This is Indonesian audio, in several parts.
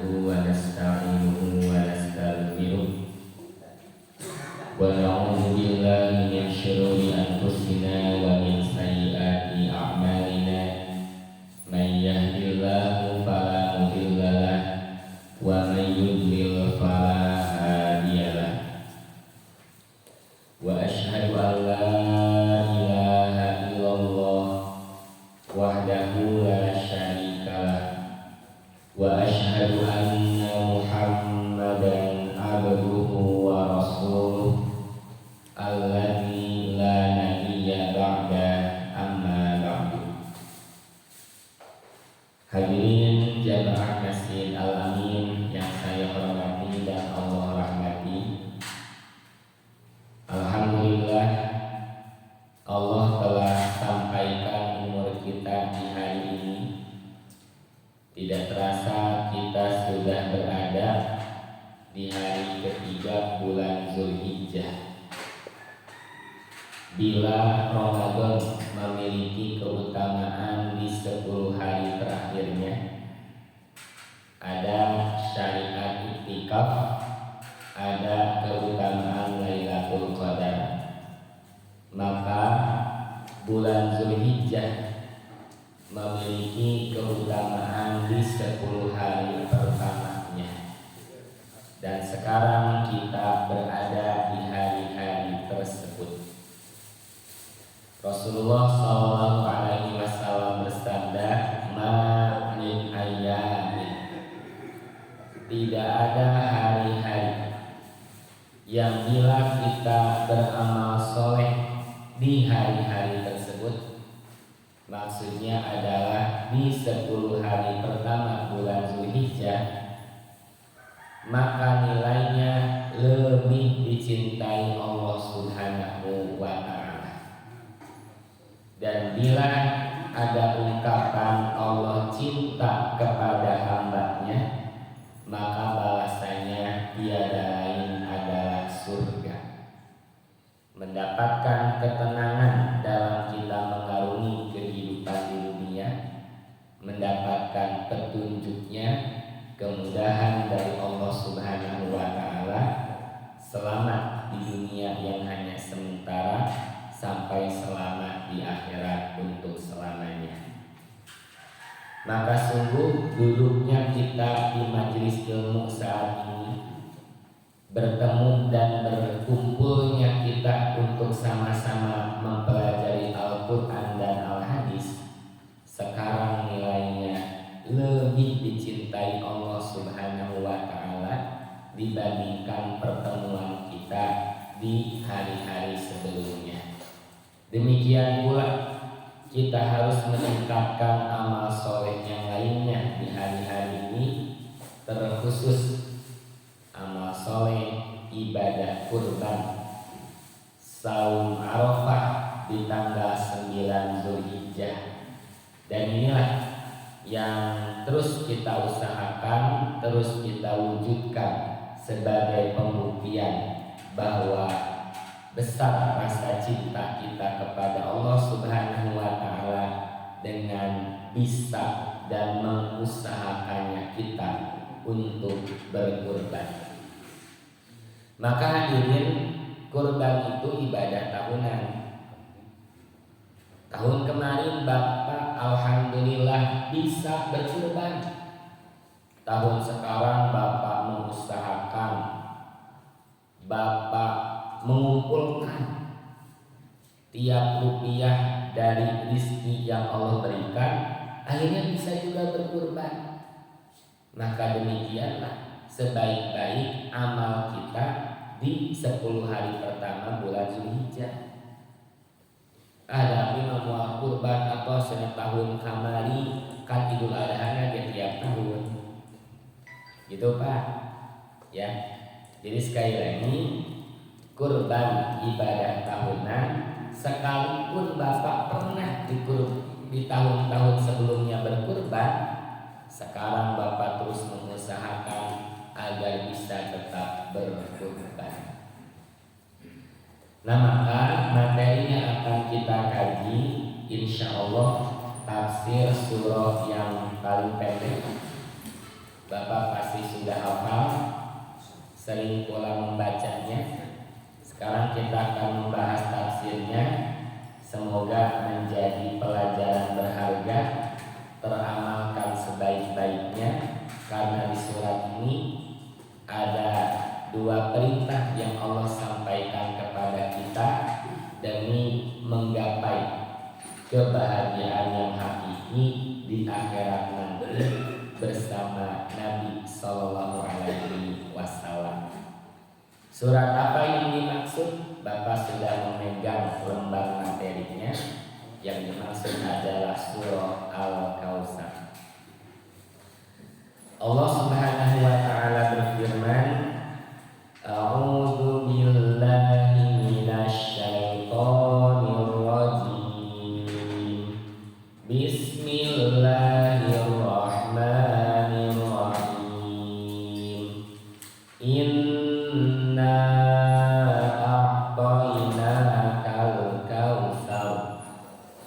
ونستعينه ونستغفره ونعوذ بالله من شرور أنفسنا ومن سيئات أعمالنا من يهد الله فلا مضل له ومن يضلل فلا هادي له وأشهد أن لا إله إلا الله وحده لا شريك له وأشهد أن محمدا عبده ورسوله الذي لا نبي بعده أما بعد. Hadirin jamaah Masjid Al-Amin yang saya hormati dan Allah rahmati, alhamdulillah Allah telah sampaikan umur kita di hari ini. Tidak terasa kita sudah berada di hari ketiga bulan Zulhijjah. Bila Ramadan memiliki keutamaan di 10 hari terakhirnya, ada syariat iktikaf, ada keutamaan Lailatul Qadar, maka bulan Zulhijjah memiliki keutamaan di 10 hari pertamanya. Dan sekarang kita berada di hari-hari tersebut. Rasulullah SAW bersabda, "Ma min ayyamin." Tidak ada hari-hari yang bila kita beramal soleh di hari-hari tersebut, maksudnya adalah di 10 hari pertama bulan Zulhijjah, maka nilainya lebih dicintai Allah Subhanahu wa Ta'ala. Dan bila ada ungkapan Allah cinta kepada hambanya, maka balasannya tiada lain adalah surga. Mendapatkan ketenangan dalam kita mengarungi kehidupan di dunia, mendapatkan petunjuknya, kemudahan dari Allah Subhanahu wa Ta'ala, selamat di dunia yang hanya sementara, sampai selamat di akhirat untuk selamanya. Maka sungguh duduknya kita di majelis ilmu saat ini, bertemu dan berkumpulnya kita untuk sama-sama mempelajari Al-Quran dan Al-Hadis, sekarang nilainya lebih dicintai Allah Subhanahu wa Ta'ala dibandingkan pertemuan kita di hari-hari sebelumnya. Demikian pula kita harus meningkatkan amal soleh yang lainnya di hari-hari ini, terkhusus amal soleh ibadah kurban, saum Arafah di tanggal 9 Zulhijjah. Dan inilah yang terus kita usahakan, terus kita wujudkan sebagai pembuktian bahwa besar rasa cinta kita kepada Allah Subhanahu wa Ta'ala dengan bisa dan mengusahakannya kita untuk berkurban. Maka hadirin, kurban itu ibadah tahunan. Tahun kemarin Bapak alhamdulillah bisa berkurban. Tahun sekarang Bapak mengusahakan, Bapak mengumpulkan tiap rupiah dari rezeki yang Allah berikan, akhirnya bisa juga berkurban. Maka demikianlah sebaik-baik amal kita di 10 hari pertama bulan Zulhijjah. Ada mau kurban atau setahun kamari kan Idul Adha dia tiap tahun, gitu Pak. Ya, jadi sekali lagi, kurban ibadah tahunan, sekalipun Bapak pernah di tahun-tahun sebelumnya berkurban, sekarang Bapak terus mengusahakan agar bisa tetap berkurban. Nah, maka materinya akan kita kaji insya Allah tafsir surah yang paling pendek. Bapak pasti sudah hafal, sering pula membacanya. Sekarang kita akan membahas tafsirnya. Semoga menjadi pelajaran berharga, teramalkan sebaik-baiknya. Karena di surat ini ada dua perintah yang Allah sampaikan kepada kita demi menggapai kebahagiaan yang hakiki di akhirat nanti bersama Nabi Sallallahu Alaihi Wasallam. Surat apa yang dimaksud? Bapak sudah memegang lembar materinya. Yang dimaksud adalah surah Al-Kautsar. Allah Subhanahu wa taala berfirman, A'udzu billahi minasy syaithanir rajim. Bismillahirrahmanirrahim. Inna a'tainakal kautsar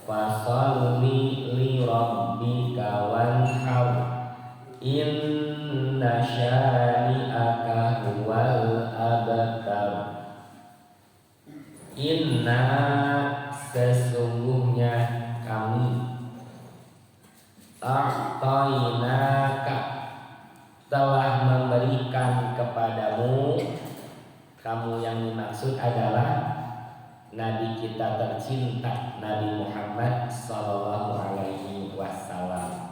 fasholli li rabbika wanhar. Inna syani'aka huwal abtar. Inna sesungguhnya kami, a'tainaka telah memberikan kepadamu. Kamu yang dimaksud adalah Nabi kita tercinta Nabi Muhammad Sallallahu Alaihi Wasallam.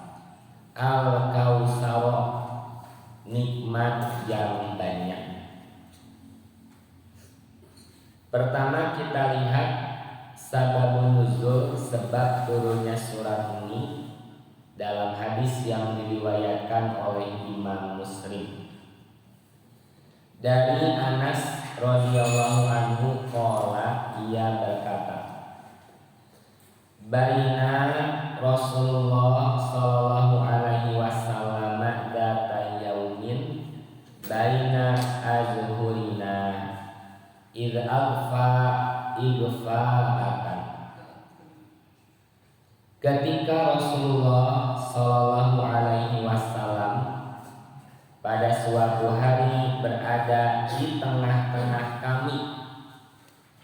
Al-Kautsar, nikmat yang banyak. Pertama kita lihat sababun nuzul, sebab turunnya surat ini dalam hadis yang diriwayatkan oleh Imam Muslim. Dari Anas radhiyallahu anhu qala, ia berkata, Baina Rasulullah sallallahu alaihi wasallam data yaumin baina azhurina id alfa igfa'atan. Ketika Rasulullah sallallahu alaihi wasallam pada suatu hari berada di tengah-tengah kami,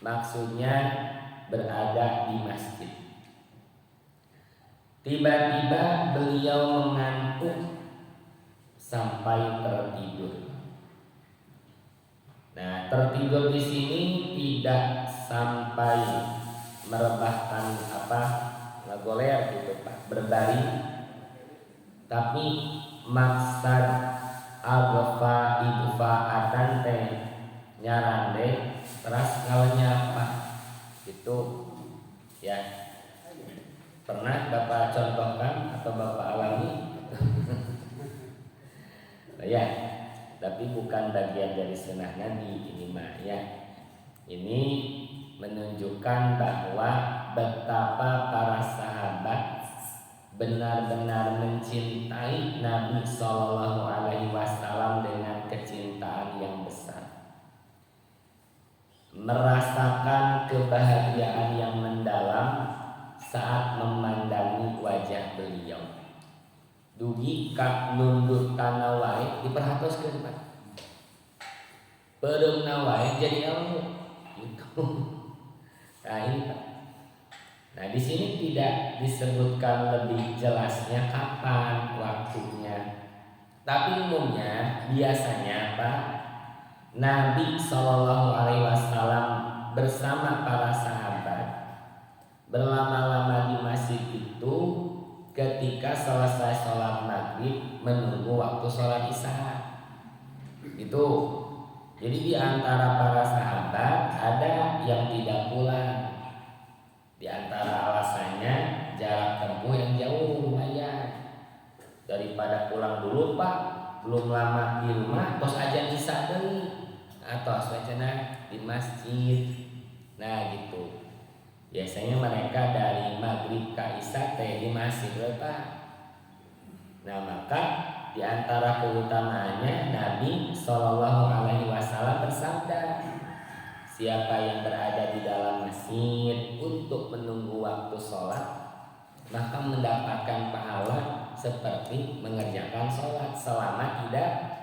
maksudnya berada di masjid. Tiba-tiba beliau mengantuk sampai tertidur. Nah, tertidur di sini tidak sampai merebahkan ngegoler gitu Pak, berbaring, tapi maksad igfa'atan teh nyarande terus ngawanya apa itu ya. Pernah Bapak contohkan atau Bapak alami? Ya, tapi bukan bagian dari sunnah Nabi ini mah ya. Ini menunjukkan bahwa betapa para sahabat benar-benar mencintai Nabi Sallallahu Alaihi Wasallam dengan kecintaan yang besar, merasakan kebahagiaan yang mendalam saat memandangi wajah beliau. Dugi kak nunduk tanah wae diperhatoskeun Pak. Pereumna wae jadi ilmu itu. Nah ini Pak. Nah di sini tidak disebutkan lebih jelasnya kapan waktunya. Tapi umumnya biasanya Pak, Nabi Shallallahu Alaihi Wasallam bersama para sahabat berlama-lama di masjid itu ketika selesai sholat maghrib menunggu waktu sholat isya. Itu jadi di antara para sahabat ada yang tidak pulang. Di antara alasannya jarak tempuh yang jauh lumayan. Daripada pulang dulu Pak, belum lama di rumah terus aja isya deui atau aswacana di masjid. Nah gitu. Biasanya mereka dari maghrib ke isya di masjid Pak. Nah maka di antara keutamaannya Nabi Shallallahu Alaihi Wasallam bersabda, siapa yang berada di dalam masjid untuk menunggu waktu sholat, maka mendapatkan pahala seperti mengerjakan sholat selama tidak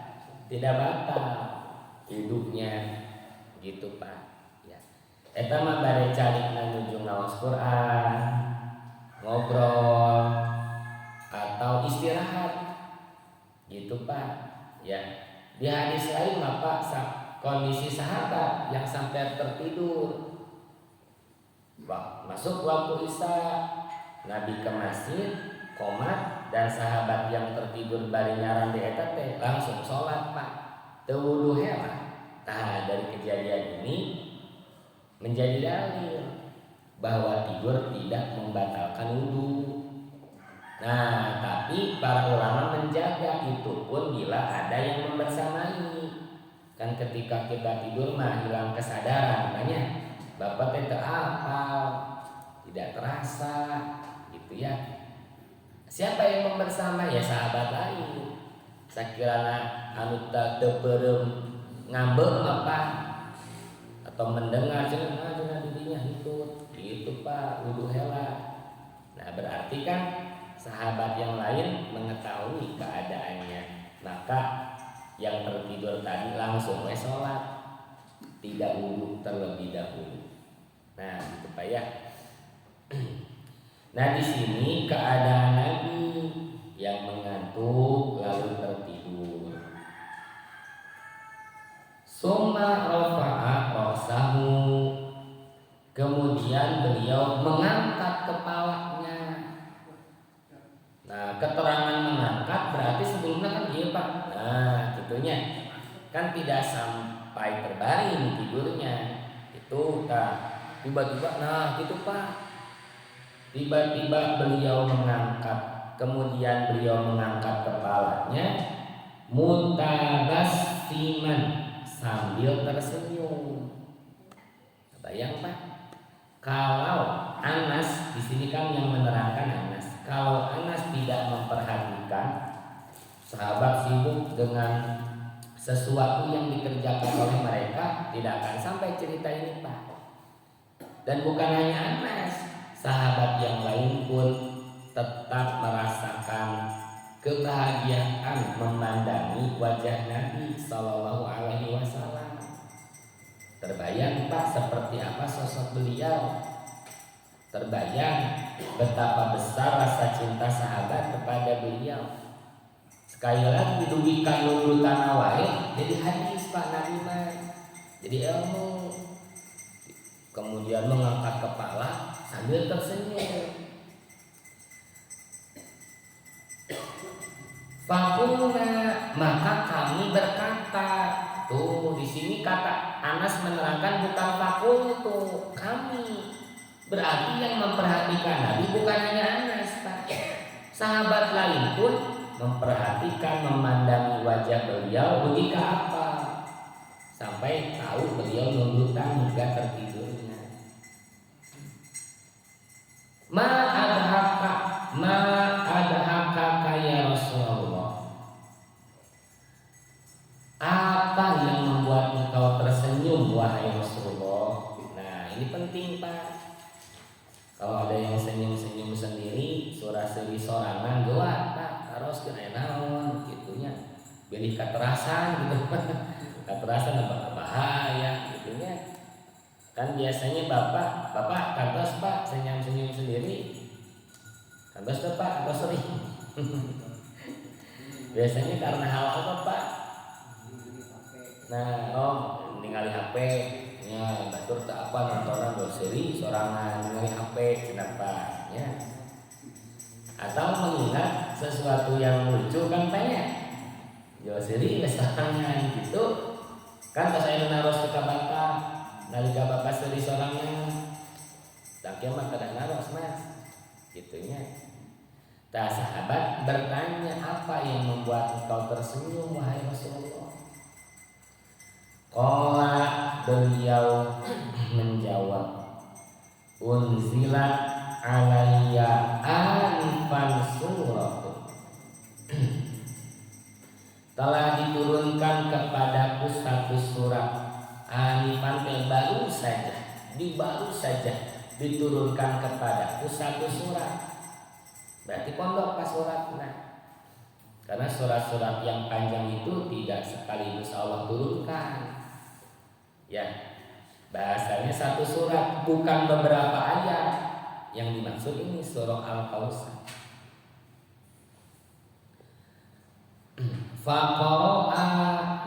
tidak batal hidupnya gitu Pak ya. Eta mah bare carina nuju ngaos Quran, ngobrol atau istirahat gitu Pak ya. Di hadis lain mah Pak kondisi sahabat yang sampai tertidur masuk waktu Isya, Nabi ke masjid komat dan sahabat yang tertidur bari nyaran di eta teh langsung sholat Pak, teu wudu heula. Nah dari kejadian ini menjadi dalil bahwa tidur tidak membatalkan wudu. Nah tapi para ulama menjaga itu pun bila ada yang membersamai. Kan ketika kita tidur mah hilang kesadaran makanya Bapak teh teu apal, tidak terasa gitu ya. Siapa yang membersama ya sahabat lain. Sakirana anu teu peureum ngambek apa atau mendengar cenah didinya itu Pak wudu heula. Nah berarti kan sahabat yang lain mengetahui keadaannya, maka yang tertidur tadi langsung sholat, tidak wudu terlebih dahulu. Nah, gitu Pak ya. Nah, di sini keadaan Nabi yang mengantuk lalu tertidur. Summa rafa'a ra'sahu. Kemudian beliau mengangkat kepalanya. Nah, keterangan mengangkat berarti sebelumnya kan iya Pak. Nah, gitunya. Kan tidak sampai terbaring tidurnya. Itu tak tiba-tiba nah gitu Pak, tiba-tiba beliau mengangkat, kemudian beliau mengangkat kepalanya mutabassiman sambil tersenyum. Bayang Pak, kalau Anas di sini kan yang menerangkan Anas, kalau Anas tidak memperhatikan sahabat sibuk dengan sesuatu yang dikerjakan oleh mereka, tidak akan sampai cerita ini Pak. Dan bukan hanya Anas, sahabat yang lain pun tetap merasakan kebahagiaan memandangi wajah Nabi Sallallahu Alaihi Wasallam. Terbayang Pak seperti apa sosok beliau. Terbayang betapa besar rasa cinta sahabat kepada beliau. Sekali lagi didugikan lulu tanah wae, jadi hadis Pak Nabi mah, jadi ilmu. Kemudian mengangkat kepala sambil tersenyum. Fakulna, maka kami berkata, tuh di sini kata Anas menerangkan bukan fakul itu kami. Berarti yang memperhatikan Nabi bukan hanya Anas, Pak. Sahabat lain pun memperhatikan, memandangi wajah beliau begitu apa sampai tahu beliau nundukan hingga tertidurnya. Ma adhaka ya Rasulullah. Apa yang membuat engkau tersenyum wahai Rasulullah? Nah ini penting Pak. Kalau ada yang senyum-senyum sendiri, surah seri sorangan doa Pak, harus kena naon gitunya. Beli katerasan gitu. Katerasan apa bahaya gitunya. Kan biasanya bapak kantos Pak senyum-senyum sendiri. Kantos tuh Pak, kantos sering. Biasanya karena hal apa Pak? Nah, ningali HP nya batur tak apa nontonan doseri sorangan ningali HP kenapa ya? Atau mengingat sesuatu yang lucu kan banyak. Doseri sorangan gitu. Kan pas saya naros ke bata nalika bapak seri sorangan tak kiamat kada naros Mas. Gitunya. Nah, sahabat bertanya, apa yang membuat engkau tersenyum wahai Rasulullah? Qala, beliau menjawab, unzilat alayya anfan suratun. Telah diturunkan kepadaku satu surat. Anifan baru saja diturunkan kepadaku satu surat. Berarti pondok pas suratnya. Karena surat-surat yang panjang itu tidak sekaligus Allah turunkan. Ya, bahasanya satu surat, bukan beberapa ayat. Yang dimaksud ini surah Al-Kautsar. Faqara'a,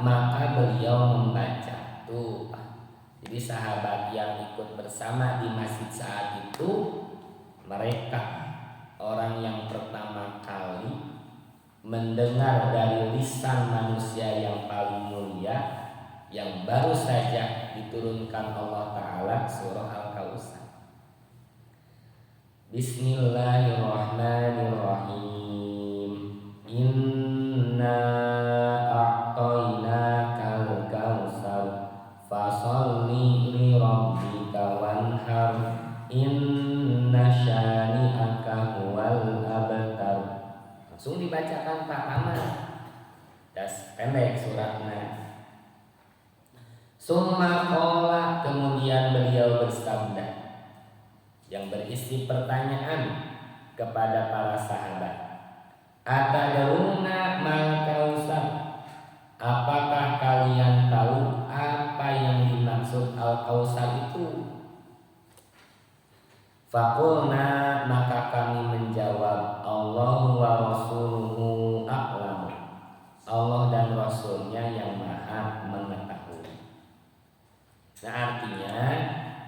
maka beliau membaca. Tuh, jadi sahabat yang ikut bersama di masjid saat itu, mereka orang yang pertama kali mendengar dari lisan manusia yang paling mulia, yang baru saja diturunkan Allah Ta'ala surah Al-Kautsar. Bismillahirrahmanirrahim. Inna a'tainakal kautsar fasholli li rabbika wanhar inna syani'aka huwal abtar. Langsung dibacakan Pak Aman. Das pendek suratnya. Summa qala, kemudian beliau bersabda yang berisi pertanyaan kepada para sahabat. Atadruna mal kautsar? Apakah kalian tahu apa yang dimaksud Al-Kautsar itu? Faqulna, maka kami menjawab, Allahu wa rasuluhu a'lam. Allah dan Rasulnya yang maha mengetahui. Nah, artinya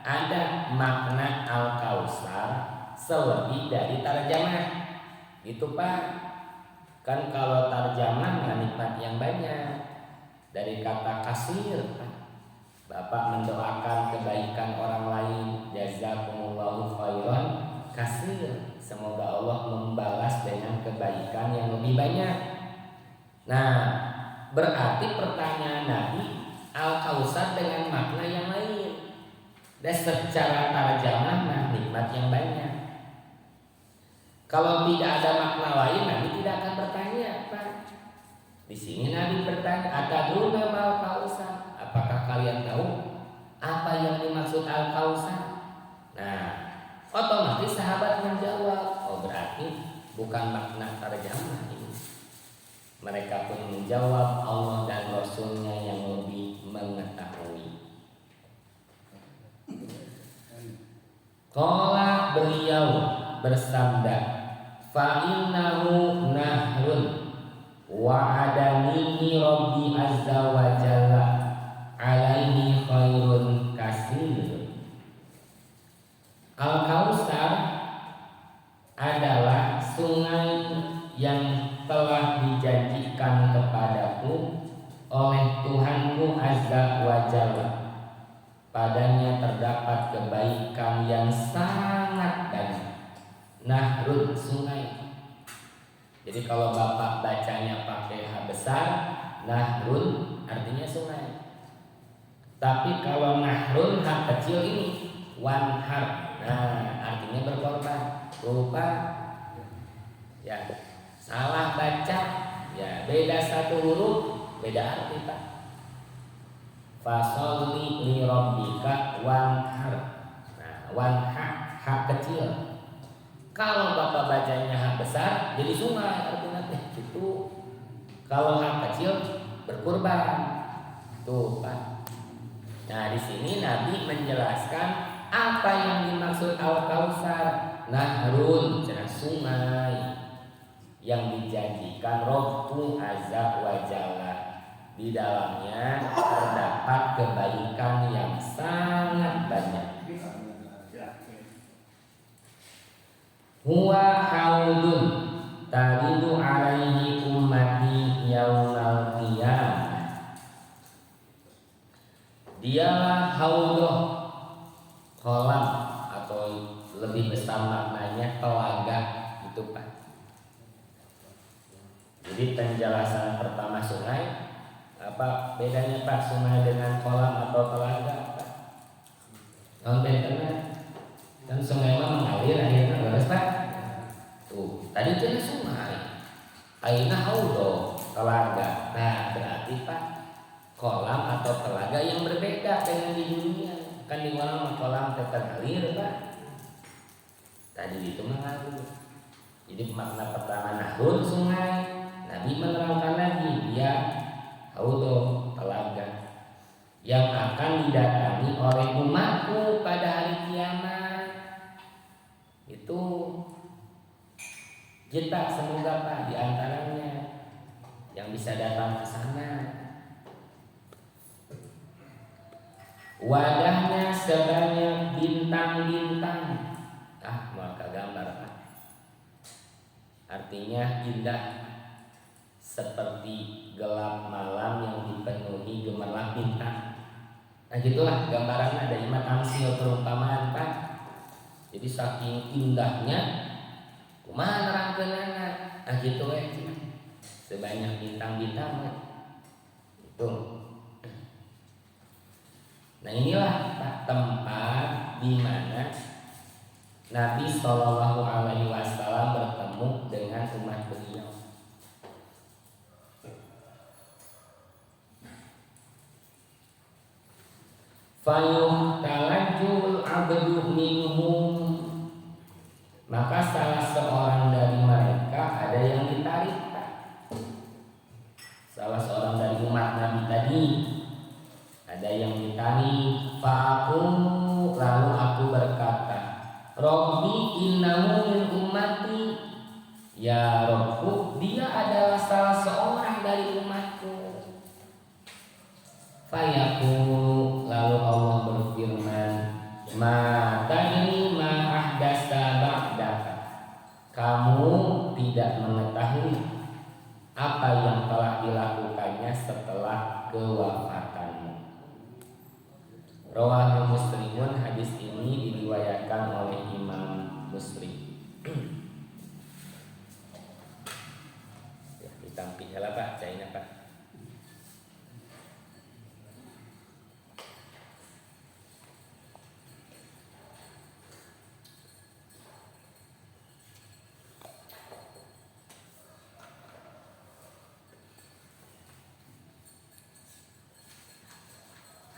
ada makna Al-Kautsar selebih dari tarjamah. Gitu Pak. Kan kalau tarjamah nikmat yang banyak. Dari kata kasir, Bapak mendoakan kebaikan orang lain, jazakumullahu khairan kasir. Semoga Allah membalas dengan kebaikan yang lebih banyak. Nah, berarti pertanyaan Nabi, Al-Kautsar dengan makna yang lain. Dan secara tarjamah nikmat yang banyak. Kalau tidak ada makna lain, Nabi tidak akan bertanya, Pak. Di sini Nabi bertanya, atadruna mal kautsar? Apakah kalian tahu apa yang dimaksud Al-Kautsar? Nah, otomatis sahabat menjawab, oh berarti bukan makna tarjamah ini. Mereka pun menjawab, Allah dan Rasulnya yang lebih mengetahui. Qala, beliau bersabda, fa innahu nahrun wa adanihi rabbi azza wa jalla alaihi khairun kasir. Al-Kautsar adalah sungai yang telah dijanjikan kepadaku oleh Tuhanku azza wa jalla. Padanya terdapat kebaikan yang sangat banyak. Nahrun, sungai. Jadi kalau Bapak bacanya pakai H besar, nahrun artinya sungai. Tapi kalau nahrun, H kecil ini wanhar. Nah, artinya berkorban. Lupa ya, salah baca ya, beda satu huruf, beda arti Pak. Fasholli li rabbika wanhar. Nah, wanhar, H kecil. Kalau Bapak bacanya H besar, jadi sungai artinya itu. Kalau H kecil berkurban. Tuh Pak. Nah, di sini Nabi menjelaskan apa yang dimaksud Al-Kautsar. Nahrun, cenah sungai yang dijanjikan Rabbu azza wa jalla. Di dalamnya terdapat kebaikan yang sangat banyak. Huwa haudun taridu alaihi ummati yaumal qiyamah. Dialah haudoh, kolam atau lebih besar maknanya telaga itu Pak. Jadi penjelasan pertama sungai, apa bedanya Pak sungai dengan kolam atau telaga Pak? Bedanya kan sungai mah mengalir akhirnya beres Pak. Tuh tadi itu sungai, akhirnya haudoh telaga. Nah berarti Pak, kolam atau telaga yang berbeda dengan di dunia. Kan di kolam tetap ngalir Pak. Tadi itu mengalir. Jadi makna pertama nahrun sungai, Nabi menerangkan lagi, dia haudh, telaga yang akan didatangi oleh umatku pada hari kiamat. Itu kita semoga Pak diantaranya yang bisa datang ke sana. Wadahnya sebanyak bintang-bintang. Maka gambar Pak. Artinya indah seperti gelap malam yang dipenuhi gemerlap bintang. Nah gitulah gambarannya dari Imam Tamsil perumpamaan Pak. Jadi saking indahnya kumaha nerangkeunana. Nah gitu sebanyak bintang-bintang itu. Nah inilah Pak, tempat di mana Nabi Shallallahu Alaihi Wasallam bertemu dengan umat beliau. Fayuh talajul abdu minhum, maka salah seorang dari mereka ada yang ditarik. Salah seorang dari umat Nabi tadi ada yang ditarik. Fa'akum, lalu aku berkata, Robbi innahu min ummati, ya Robku, dia adalah salah seorang dari umatku. Fayaqul, lalu Allah berfirman, ma tadri ma ahdasa ba'daka, kamu tidak mengetahui apa yang telah dilakukannya setelah kewafatanmu. Rawahu Muslimun, hadis ini diriwayatkan oleh Imam Muslim. Ya, ditampil lah Pak, cairnya Pak.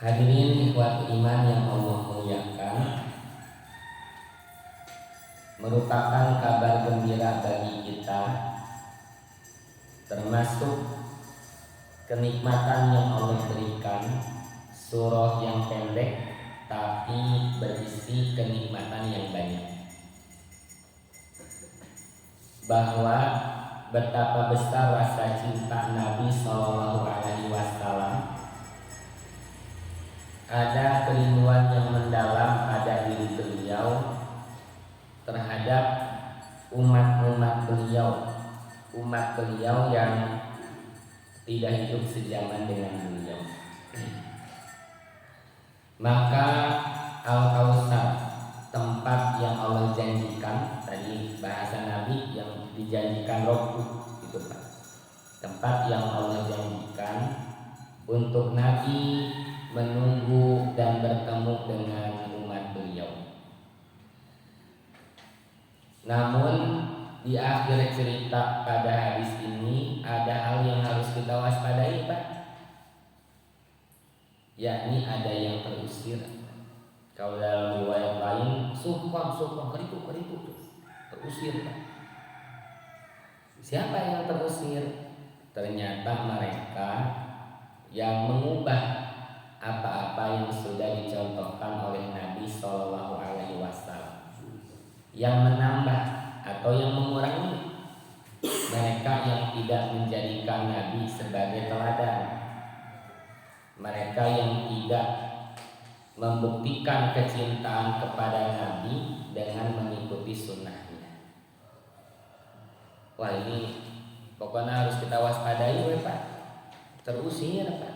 Hadirin ikhwat iman yang Allah muliakan, merupakan kabar gembira bagi kita, termasuk kenikmatan yang Allah berikan. Surah yang pendek tapi berisi kenikmatan yang banyak, bahwa betapa besar rasa cinta Nabi Shallallahu Alaihi Wasallam, ada kerinduan yang mendalam pada diri beliau terhadap umat-umat beliau, umat beliau yang tidak hidup sejaman dengan beliau. Maka Al-Kautsar, tempat yang Allah janjikan, tadi bahasa Nabi yang dijanjikan Rabb itu Pak, tempat yang Allah janjikan untuk Nabi menunggu dan bertemu dengan umat beliau. Namun di akhir cerita pada hadis ini ada hal yang harus kita waspadai Pak, yakni ada yang terusir. Kalau dalam riwayat lain sumpah keritu terusir Pak. Siapa yang terusir? Ternyata mereka yang mengubah apa-apa yang sudah dicontohkan oleh Nabi Shallallahu Alaihi Wasallam, yang menambah atau yang mengurangi. Mereka yang tidak menjadikan Nabi sebagai teladan, mereka yang tidak membuktikan kecintaan kepada Nabi dengan mengikuti sunnahnya. Wah ini pokoknya harus kita waspadai Pak, terusir Pak.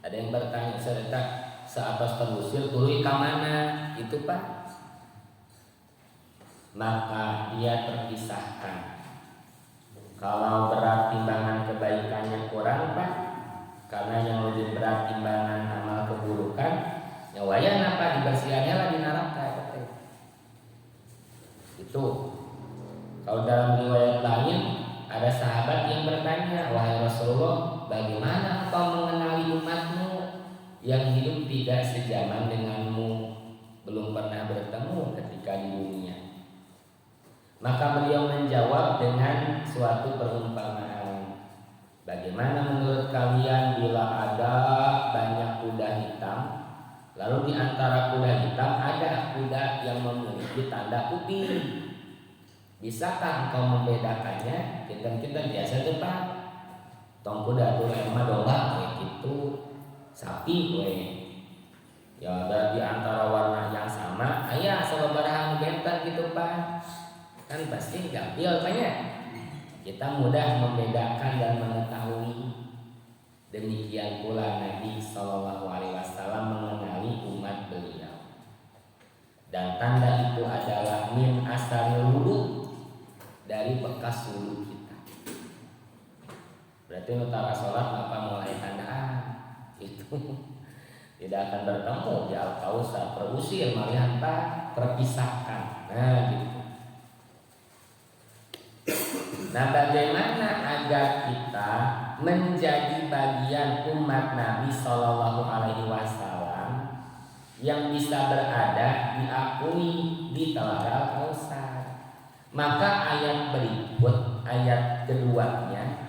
Ada yang bertanya, serta seatas terusir tuluy ka mana? Itu Pak. Maka dia terpisahkan. Kalau berat timbangan kebaikannya kurang Pak, karena yang lebih berat timbangan amal keburukan, nyawaya apa dibersihannya lah di neraka. Itu. Kalau dalam riwayat lain ada sahabat yang bertanya, wahai Rasulullah, bagaimana engkau mengenali umatmu yang hidup tidak sejaman denganmu, belum pernah bertemu ketika di dunia? Maka beliau menjawab dengan suatu perumpamaan. Bagaimana menurut kalian bila ada banyak kuda hitam, lalu di antara kuda hitam ada kuda yang memiliki tanda putih? Bisakah engkau membedakannya? Kita biasa depan tong kuda tuh emang domba kayak gitu, sapi we. Ya ada di antara warna yang sama, ayah sababaraha bentang gitu Pak. Kan pasti gampil banyak. Kita mudah membedakan dan mengetahui. Demikian pula Nabi Shallallahu Alaihi Wasallam mengenali umat beliau. Dan tanda itu adalah min asaril wudu, dari bekas wudu kita. Berarti utara sholat maka mulai tandaan itu tidak akan bertemu di al-kausar, terusir melihat terpisahkan. Nah gitu. Nah, bagaimana agar kita menjadi bagian umat Nabi Shallallahu Alaihi Wasallam yang bisa berada diakui di Telaga Al-Kausar? Maka ayat berikut, ayat keduanya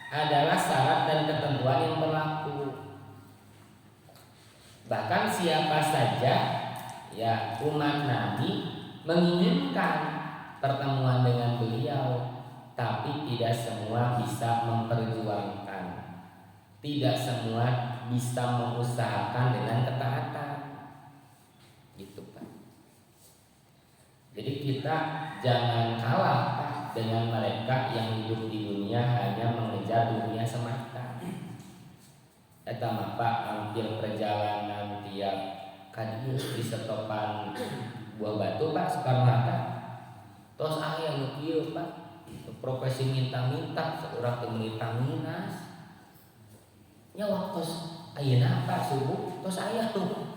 adalah syarat dan ketentuan yang berlaku. Bahkan siapa saja ya umat Nabi menginginkan pertemuan dengan beliau, tapi tidak semua bisa memperjuangkan, tidak semua bisa mengusahakan dengan ketaatan, gitu Pak. Jadi kita jangan kalah Pak dengan mereka yang hidup di dunia hanya mengejar dunia semata. Eta mah Pak hampir perjalanan tiap kadieu di setopan buah batu Pak Soekarno-Hatta. Tos aya nu kieu Pak. Profesi minta-minta seorang teu meunita minas. Nya waktu ayeuna Pak subuh tos aya tuh.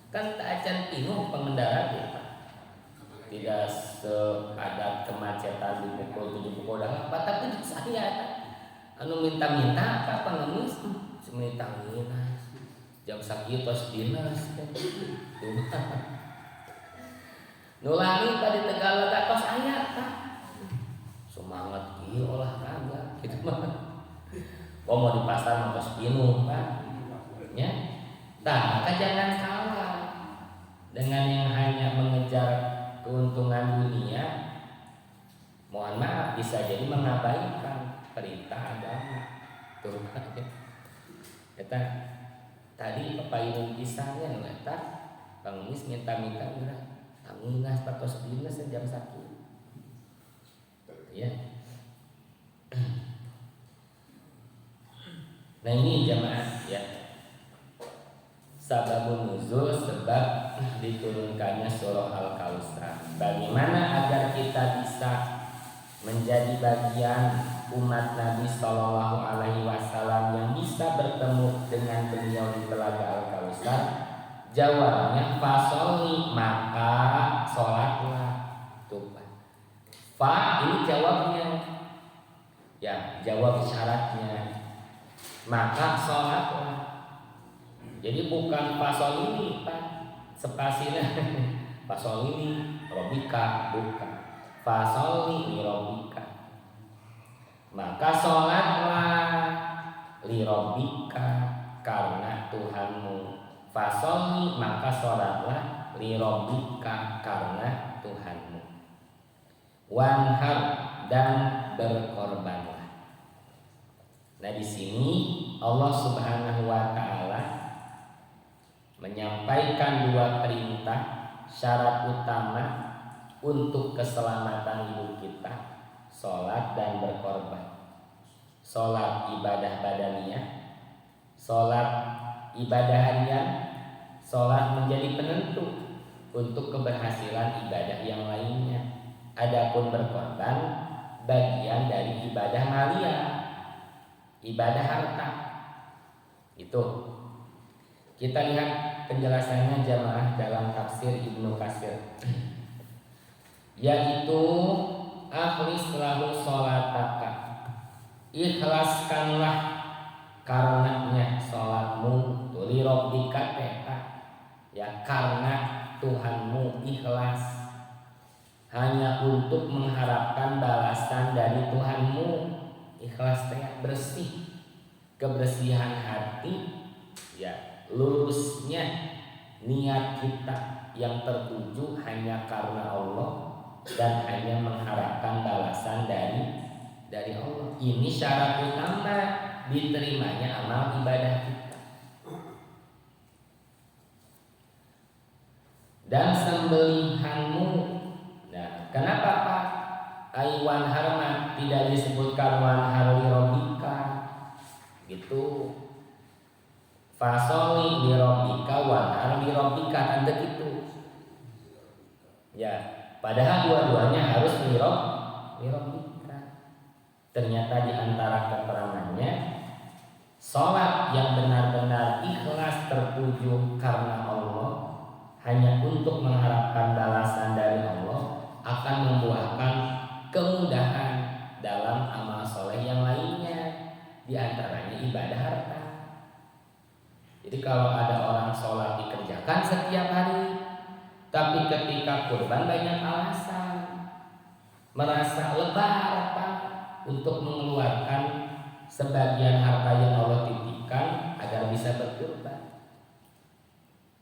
Kan tak acan pinuh pengendara ya Pak. Tidak seadat kemacetan di pukul 7 pukul 8, tapi saya anu minta-minta apa pengemis minta minas. Jam sakieu tos dinas. Nulani tadi Tegalega tos aya Pak. Semangat kieu olahraga gitu mah. Oh mau di pasar mau tos pinuh Pak. Ya. Tah, maka jangan kalah dengan yang hanya mengejar keuntungan dunia. Mohon maaf bisa jadi mengabaikan perintah agama. Tuh eta tadi papayun kisahnya eta pengemis minta-minta berat. Tanginas patos dinas jam sakit. Ya. Nah ini jamaah ya. Sababun nuzul, sebab diturunkannya surah Al-Kausar. Bagaimana agar kita bisa menjadi bagian umat Nabi Shallallahu Alaihi Wasallam yang bisa bertemu dengan beliau di Telaga Al-Kausar? Jawabnya fasoli, maka sholatlah. Tuh Pak. Fa ini jawabnya, ya jawab syaratnya. Maka sholatlah. Jadi bukan pasol ini Pak, spasinya pasol ini robika, bukan pasol ini robika. Maka sholatlah li robika, karena Tuhanmu. Fasoli, maka sholatlah li robika, karena Tuhanmu. Wanhar, dan berkorbanlah. Nah di sini Allah Subhanahu wa Ta'ala menyampaikan dua perintah syarat utama untuk keselamatan hidup kita, sholat dan berkorban. Sholat ibadah badaniyah, sholat ibadah harian, sholat menjadi penentu untuk keberhasilan ibadah yang lainnya. Adapun berkorban bagian dari ibadah maliyah, ibadah harta. Itu kita lihat penjelasannya jamaah dalam tafsir Ibnu Katsir, yaitu akhlis lahu sholataka, ikhlaskanlah karenanya sholatmu, tuli robbika teka, ya karena Tuhanmu, ikhlas. hanya untuk mengharapkan balasan dari Tuhanmu. Ikhlas teh bersih, kebersihan hati, ya lurusnya niat kita yang tertuju hanya karena Allah dan hanya mengharapkan balasan dari Allah. Ini syarat utama diterimanya amal ibadah kita. Dan sembelihanmu, nah kenapa Pak Aiwan Harman tidak disebutkan wanhar li robbika gitu? Fasoli li robbika wanhar li robbika, tanda gitu ya, padahal dua-duanya harus li robbika. Ternyata di antara keterangannya, sholat yang benar-benar ikhlas tertuju karena Allah, hanya untuk mengharapkan balasan dari Allah, akan membuahkan kemudahan dalam amal soleh yang lainnya, di antaranya ibadah harta. Jadi kalau ada orang sholat dikerjakan setiap hari, tapi ketika kurban banyak alasan, merasa lebar Pak untuk mengeluarkan sebagian harta yang Allah titipkan agar bisa berkurban.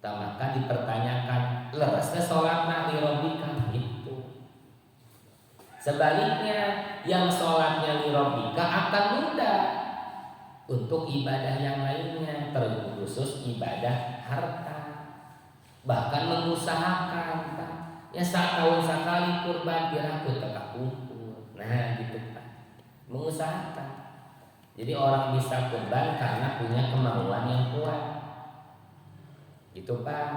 Maka dipertanyakan, leresnya sholatna li robbika gitu. Sebaliknya, yang sholatnya li robbika akan mudah untuk ibadah yang lainnya, terkhusus ibadah harta. Bahkan mengusahakan Pak, ya setahun sekali kurban kira-kira tetap kumpul. Nah gitu Pak, mengusahakan. Jadi orang bisa kurban karena punya kemauan yang kuat. Gitu Pak.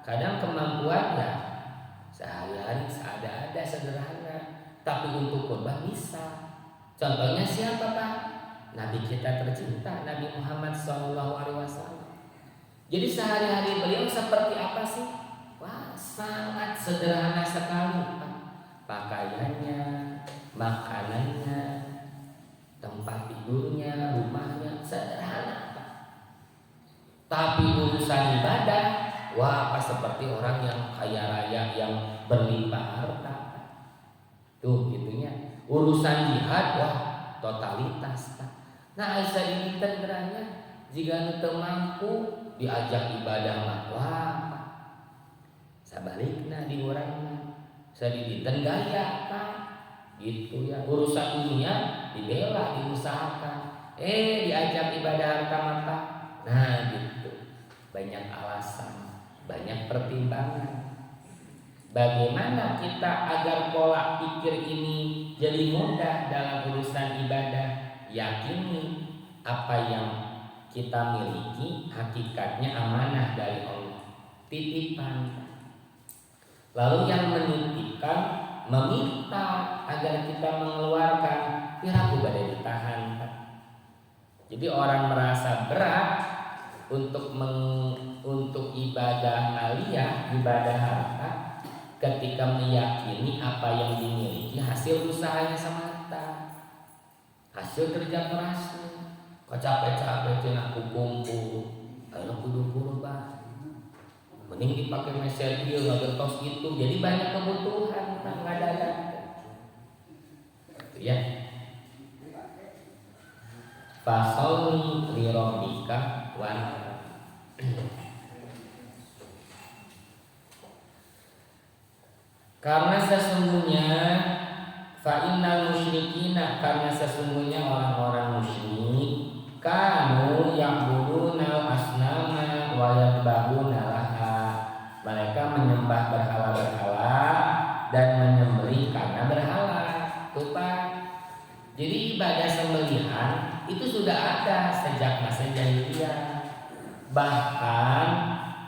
Kadang kemampuan ya sehari-hari seadanya sederhana, tapi untuk kurban bisa. Contohnya siapa Pak? Nabi kita tercinta, Nabi Muhammad SAW. Jadi sehari-hari beliau seperti apa sih? Wah, sangat sederhana sekali Pak. Pakaiannya, makanannya, tempat tidurnya, rumahnya sederhana Pak. Tapi urusan ibadah, wah apa seperti orang yang kaya raya yang berlimpah harta. Tuh gitunya. Urusan jihad, wah totalitas Pak. Nah Aisyah ini geranya jika nu mampu diajak ibadah mah wah Pak. Sabalikna di urang sadiditen gaya Pak. Gitu ya. Urusan dunia dibela, diusahakan. Diajak ibadah harta mata. Nah gitu. Banyak alasan, banyak pertimbangan. Bagaimana kita agar pola pikir ini jadi mudah dalam urusan ibadah? Yakini apa yang kita miliki hakikatnya amanah dari Allah, titipan. Lalu yang menitipkan meminta agar kita mengeluarkan, ragu badai ditahan. Jadi orang merasa berat untuk ibadah maliyah, ibadah harta, ketika meyakini apa yang dimiliki hasil usahanya semata, hasil kerja kerasnya. Kau capek-capek cina kumpul, ayo kudu kurban. Mending dipakai mesin dia nggak gertos gitu. Jadi banyak kebutuhan nggak ada. Itu ya. Fasoli li robbika wanhar. Karena sesungguhnya fa'innal musyrikina, karena sesungguhnya orang-orang musyrik kanu ya'buduna asnama wa yadbahuna laha, mereka menyembah berhala-berhala dan menyembelih karena berhala. Tuh Pak. Jadi ibadah sembelihan itu sudah ada sejak masa jahiliyah. Bahkan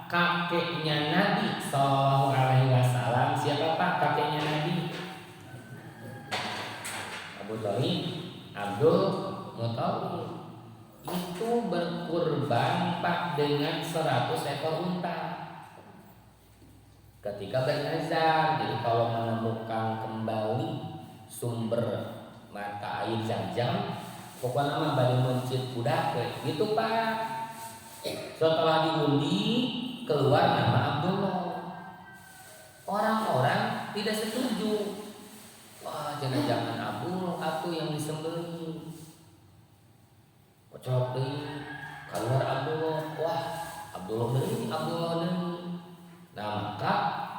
kakeknya Nabi SAW, siapa Pak kakeknya Nabi? Abu Thalib, Abdul Muthalib. Itu berkurban Pak dengan 100 ekor unta ketika bernazar. Jadi kalau menemukan kembali sumber mata air Zam-Zam, pokoknya mah bari mencit budak gitu Pak. Setelah diundi keluar nama Abdullah. Orang-orang tidak setuju. Wah, jangan Abdullah aku yang disembelih. Kocok deui, keluar Abdullah. Wah, Abdullah deui. Nah, maka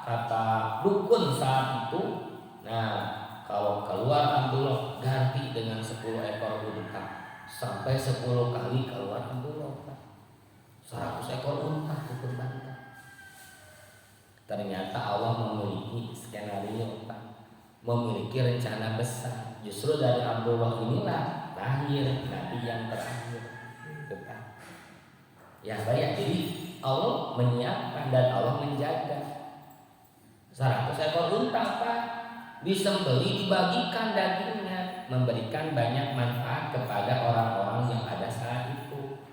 kata dukun saat itu, nah kalau keluar Abdullah ganti dengan 10 ekor unta. Sampai 10 kali keluar Abdullah. 100 ekor unta dukun bantah. Ternyata Allah memiliki skenario, memiliki rencana besar. Justru dari Abdullah inilah lahir Nabi yang terakhir. Ya baik, jadi Allah menyiapkan dan Allah menjaga. 100 ekor unta Pak disembelih, dibagikan dagingnya, memberikan banyak manfaat kepada orang-orang yang ada saat itu.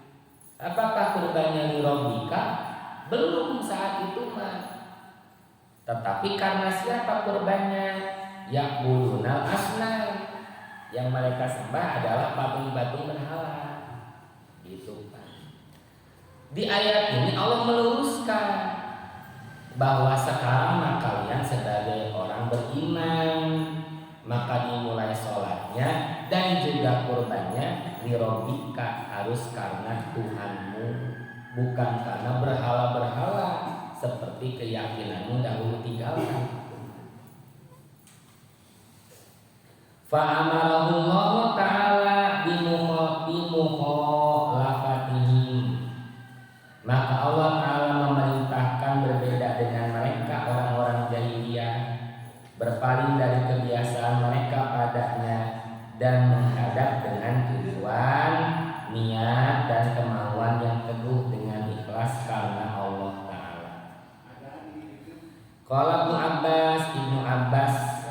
Apakah kurbannya lirabbika? Belum saat itu mah. Tetapi karena siapa kurbannya? Ya'budunal asnam, yang mereka sembah adalah patung-patung berhala. Gitu Pak. Di ayat ini Allah meluruskan bahwa sekarang kalian sebagai orang beriman, maka dimulai sholatnya dan juga kurbannya lirabbika, harus karena Tuhanmu, bukan karena berhala-berhala seperti keyakinanmu dahulu tinggalkan. Fa'amarahullahu ta'ala bimukhalafatihim, maka Allah Ta'ala memerintahkan berbeda dengan mereka orang-orang jahiliyah, berpaling dari kebiasaan mereka padanya dan menghadap dengan tujuan, niat dan kemauan yang teguh dengan ikhlas karena Allah Ta'ala. Qala Ibnu Abbas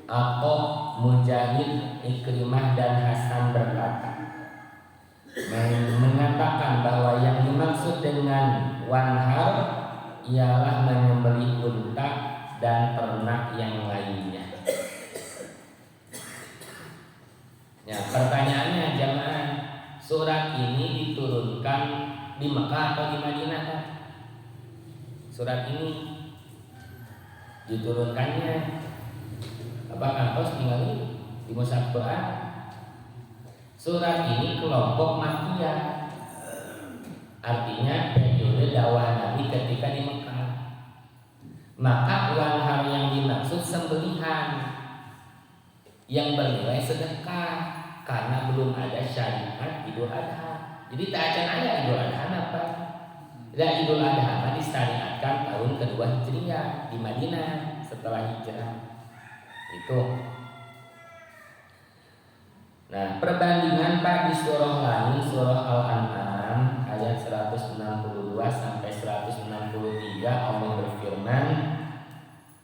atau Mujahid, Ikrimah dan Hasan berkata, mengatakan bahwa yang dimaksud dengan wanhar ialah menyembelih unta dan ternak yang lainnya. Ya, pertanyaannya jamaah, surat ini diturunkan di Mekah atau di Madinah? Surat ini diturunkannya apakah kau tinggal di mushaf Quran? Surat ini kelompok Makkiyah, artinya periode dakwah Nabi ketika di Mekah. Maka wanhar yang dimaksud sembelihan yang bernilai sedekah, karena belum ada syariat Idul Adha. Jadi tak ada Idul Adha apa? Dan Idul Adha disyariatkan tahun kedua Hijriah di Madinah setelah hijrah. Itu. Nah, perbandingan Pak di surah lain, surah Al-An'am ayat 162 sampai 163, Allah berfirman,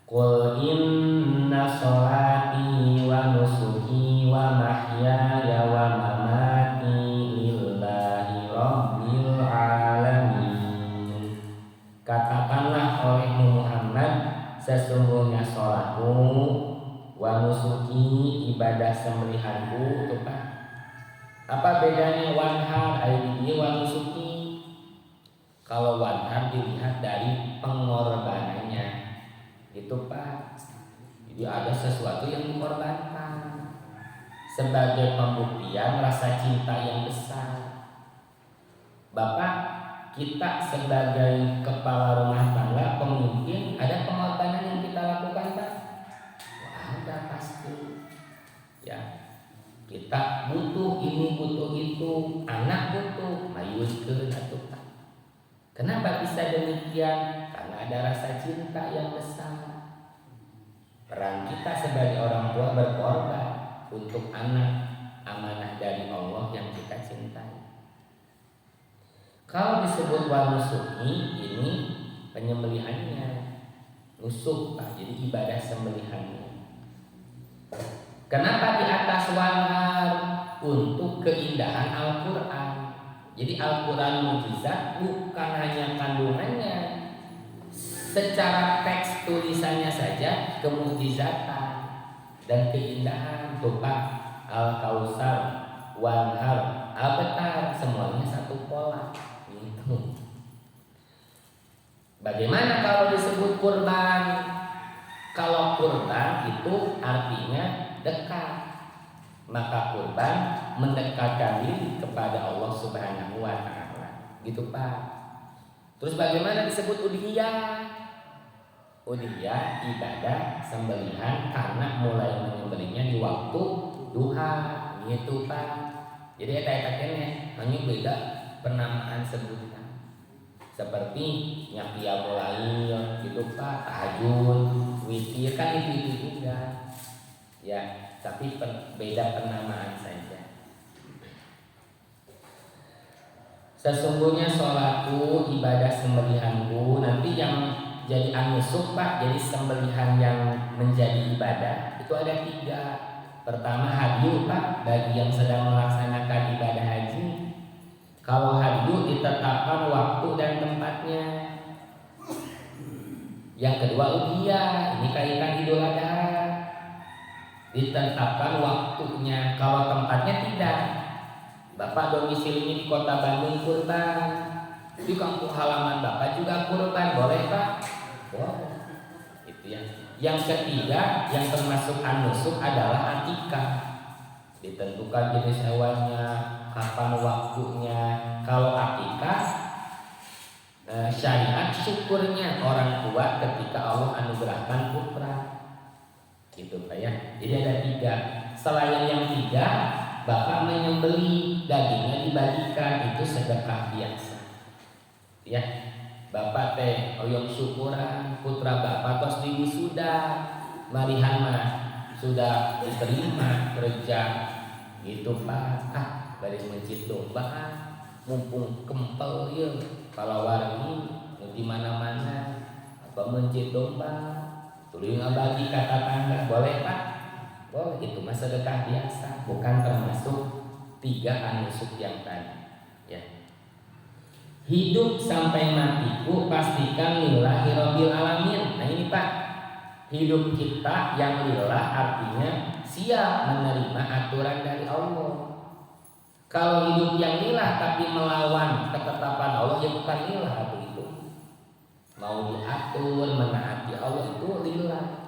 Qul inna sholati wa nusuki wa mahyaya wa mamati lillahi rabbil alamin. Katakanlah olehmu Muhammad, sesungguhnya sholatmu, wa nusuki ibadah sembelihanku, itu Pak. Apa bedanya wanhar ini wa nusuki? Kalau wanhar dilihat dari pengorbanannya, itu Pak. Jadi ada sesuatu yang dikorbankan sebagai pembuktian rasa cinta yang besar. Bapak, kita sebagai kepala rumah tangga, pemimpin, ada pengorbanan yang kita lakukan Pak? Ada pasti. Ya, kita butuh ini, butuh itu, anak butuh, mayuskeun atuh Pak. Kenapa bisa demikian? Karena ada rasa cinta yang besar. Peran kita sebagai orang tua berkorban untuk anak, amanah dari Allah yang kita cintai. Kalau disebut wa nusuki, ini penyembelihannya, nusuk Pak, jadi ibadah sembelihannya. Kenapa di atas wanhar? Untuk keindahan Al-Quran. Jadi Al-Quran mukjizat bukan hanya kandungannya, secara teks tulisannya saja kemukjizatan dan keindahan. Tuh Pak, Al-Kausar, wanhar, Al-Betar, semuanya satu pola. Gitu. Bagaimana kalau disebut kurban? Kalau kurban itu artinya dekat. Maka kurban mendekatkan diri kepada Allah Subhanahu wa taala. Gitu, Pak. Terus bagaimana disebut udhiyah? Udhiyah ibadah sembelihan karena mulai menyembelihnya di waktu duha, gitu, Pak. Jadi eta-eta hanya beda penamaan sebutan. Seperti qiyamul lail gitu, Pak, tahajud, witir kan itu juga. Ya, tapi beda penamaan saja. Sesungguhnya sholatku, ibadah sembelihanku, nanti yang jadi anusuk, Pak, jadi sembelihan yang menjadi ibadah itu ada 3. Pertama hadyu, Pak, bagi yang sedang melaksanakan ibadah haji. Kalau hadyu ditetapkan waktu dan tempatnya. Yang kedua udhiyah, ini kaitan Idul Adha, ditetapkan waktunya. Kalau tempatnya tidak. Bapak domisilinya di kota Bandung kurban, di kampung halaman Bapak juga kurban, boleh, Pak? Boleh. Itu ya. Yang ketiga yang termasuk anusuk adalah akikah. Ditentukan jenis hewannya, kapan waktunya. Kalau akikah syariat syukurnya orang tua ketika Allah anugerahkan putra. Gitu, Pak ya. Jadi ada 3. Selain yang 3, Bapak menyembeli, dagingnya dibagikan, itu sedekah biasa. Ya, Bapak teh oyong syukuran putra Bapak tos diwisuda, marihan mah sudah diterima kerja, gitu, Pak. Bari mencit domba, mumpung kempel ya, kalau wargi di mana-mana apa mencit domba, tuluy ngabagi ka tetangga, boleh, Pak? Oh, itu mah sedekah biasa, bukan termasuk 3 anusuk yang tadi. Ya. Hidup sampai matiku pastikan lillahi rabbil alamin. Nah ini, Pak, hidup kita yang lillah artinya siap menerima aturan dari Allah. Kalau hidup yang lillah tapi melawan ketetapan Allah, ya bukan lillah itu. Mau diatur menaati Allah itu lillah.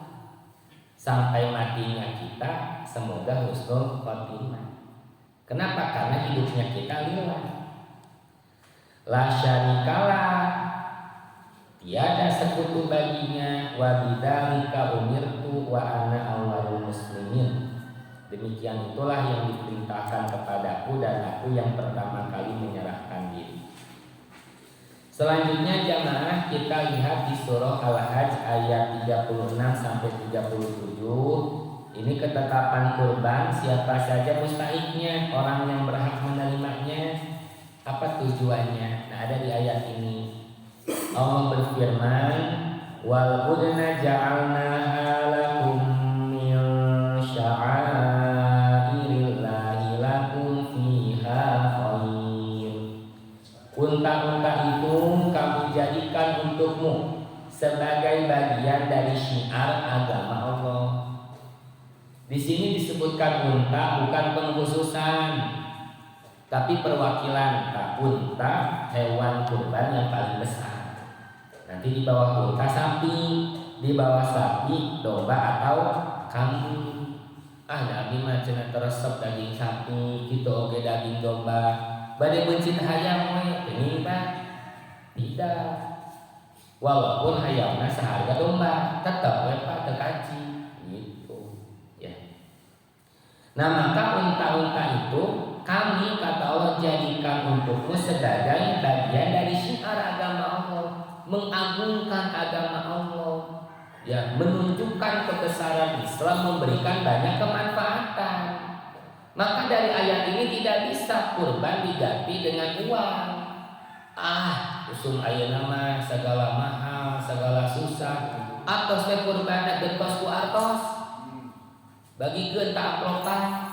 Sampai matinya kita semoga husnul khotimah. Kenapa? Karena hidupnya kita lillah. La syarikalah, tiada sekutu baginya, wa bidzalika umirtu wa ana awwalul muslimin. Demikian itulah yang diperintahkan kepadaku dan aku yang pertama kali menyerahkan diri. Selanjutnya jamaah kita lihat di surah Al-Hajj ayat 36 sampai 37. Ini ketetapan kurban, siapa saja mustahiknya, orang yang berhak menerimanya, apa tujuannya. Nah, ada di ayat ini. Allah berfirman, wal budna ja'alnaha lakum min sya'airillahi lakum fiha khair. Unta-unta itu kami jadikan untukmu sebagai bagian dari syiar agama Allah. Di sini disebutkan unta bukan pengkhususan, tapi perwakilan. Unta hewan kurban yang paling besar. Nanti di bawah unta sapi, di bawah sapi domba atau kambing. Nabi mah cenah teresep daging sapi, gitu oge daging domba. Badai mencit hayam ini, Pak? Tidak. Walaupun hayamna seharga domba, tetap Pak tekaji gitu ya. Nah, maka unta-unta itu kami, kata Allah, jadikan untukmu sebagai bagian dari syiar agama Allah, mengagungkan agama Allah, ya, menunjukkan kebesaran Islam, memberikan banyak kemanfaatan. Maka dari ayat ini tidak bisa kurban diganti dengan uang. Usum ayeuna mah segala mahal, segala susah. Atos teh kurban gentos ku artos. Bagikeun ta amplopan.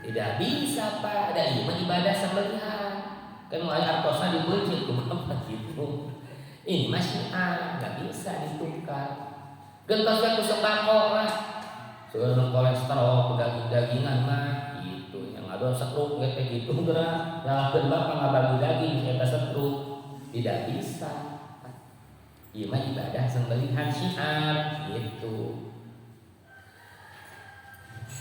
Tidak bisa, Pak. Ada ibadah sembelihan. Kan mulai artosna dibeujit kumaha gitu. Ini masih enggak bisa ditukar. Gentosnya ku sembako mah. Soalnya kolesterol, daging-dagingan mah gitu. Yang ada setruk kayak gitu geura. Nyalakeun bapak ngabagi daging eta setruk. Tidak bisa. Ieu mah ibadah sembelihan syiar gitu.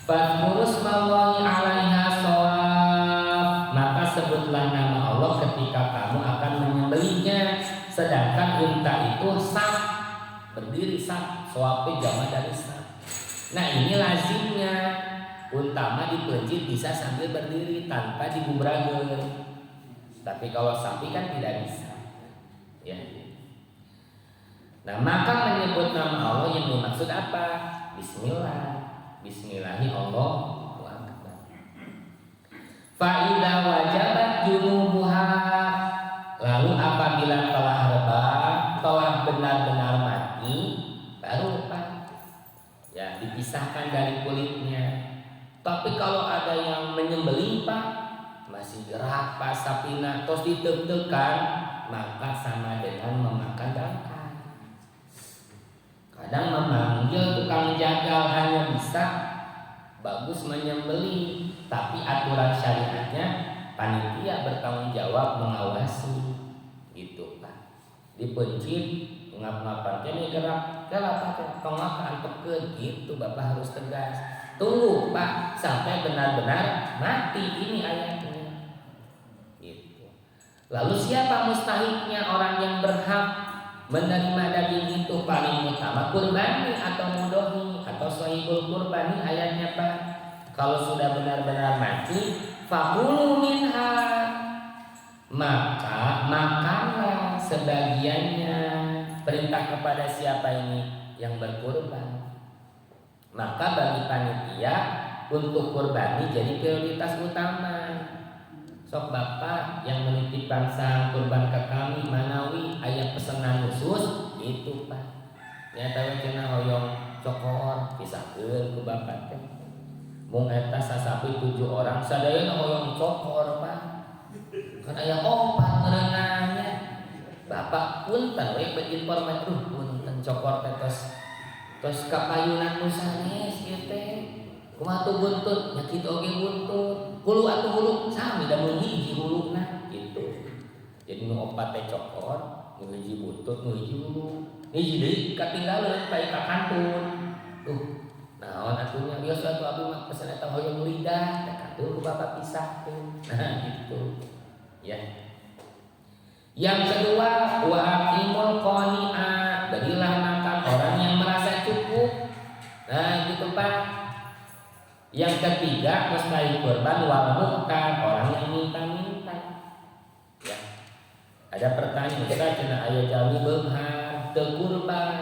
Fadhkurus mallahi 'alaiha shawab, maka sebutlah nama Allah ketika kamu akan menyembelihnya. Sedangkan unta itu saf, berdiri saf, shawabnya jama dari saf. Nah ini lazimnya unta mah dipencit bisa sambil berdiri tanpa dibubrageun. Tapi kalau sapi kan tidak bisa. Ya. Nah maka menyebut nama Allah yang dimaksud apa? Bismillah. Bismillahi Allahu Akbar. Fa'idha wajabat junubuha, lalu apabila telah rebah, telah benar-benar mati, baru lepas. Ya dipisahkan dari kulitnya. Tapi kalau ada yang menyembelih Pak, masih gerak Pak sapina, terus ditek-tekan, maka sama dengan memakan daging. Kadang memanggil tukang jagal hanya bisa bagus menyembelih, tapi aturan syariatnya panitia bertanggung jawab mengawasi gitu Pak. Dipencit ngap-ngapan kene gerak kelapa tongak antepkeun gitu Bapak harus tegas. Tunggu Pak sampai benar-benar mati, ini ayatnya gitu. Lalu siapa mustahiknya orang yang berhak menerima daging itu? Paling utama kurbani atau mudohi atau sahibul kurbani ayatnya Pak. Kalau sudah benar-benar mati, fakulu minha, maka makanlah sebagiannya. Perintah kepada siapa ini? Yang berkurban. Maka bagi panitia untuk kurbani jadi prioritas utama. Sok Bapak yang menitipkan sang kurban ke kami manawi aya pesanan khusus itu Pak. Nyata cenah hoyong cokor pisahkeun ku Bapak teh. Mung eta sasapi 7 orang sadayana hoyong cokor Pak. Kan aya 4 ngeureunanya. Bapak punten we berinformasi punten cokor teh tos kapayunan nu sanes ieu teh. Kumaha tuh buntut, nya kitu oge buntut. Hulu atuh hulu sami da mun hiji huluna gitu. Jadi nu opat teh cokor, nu hiji buntut, nu hiji hulu. Hiji deui katinggaleun bae ka kantun. Naon atunya bios atuh abi mah pesen eta hoyong lidah, da kantun ku Bapak pisahkeun. Nah gitu. Ya. Yang kedua, wa aqimul qani'a, berilah makan orang yang merasa cukup. Nah gitu Pak. Yang ketiga mustahil kurban wal muhtar, orang yang minta-minta. Ya. Ada pertanyaan, kita cenah aya jami beunghar teu kurban.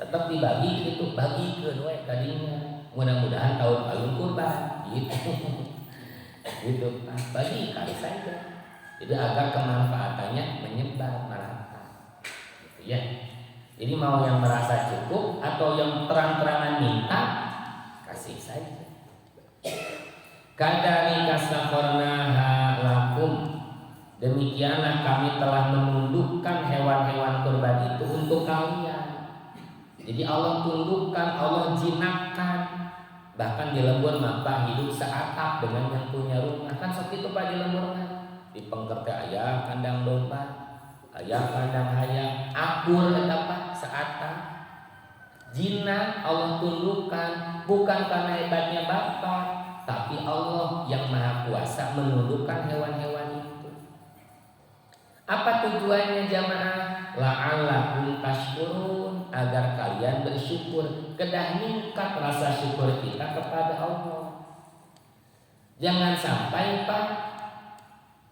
Tetap dibagi gitu, bagikeun we tadinya. Mudah-mudahan tahun lalu kurban gitu. Gitu, bagi kali saja. Jadi agar kemanfaatannya menyebar merata. Gitu ya. Jadi mau yang merasa cukup atau yang terang-terangan minta, kasih saja. Kadzalika sakharnaha lakum, demikianlah kami telah menundukkan hewan-hewan kurban itu untuk kalian. Jadi Allah tundukkan, Allah jinakkan. Bahkan di lembur maka hidup seatap dengan yang punya rumah. Kan sok itu Pak di lembur mah. Di pengker teh aya kandang domba, aya kandang hayam, akur eta Pak seatap. Jinak Allah tundukkan bukan karena hebatnya Bapak, tapi Allah yang Maha Kuasa menundukkan hewan-hewan itu. Apa tujuannya jamaah? La'allakum tashkurun, agar kalian bersyukur, kedah ningkat rasa syukur kita kepada Allah. Jangan sampai Pak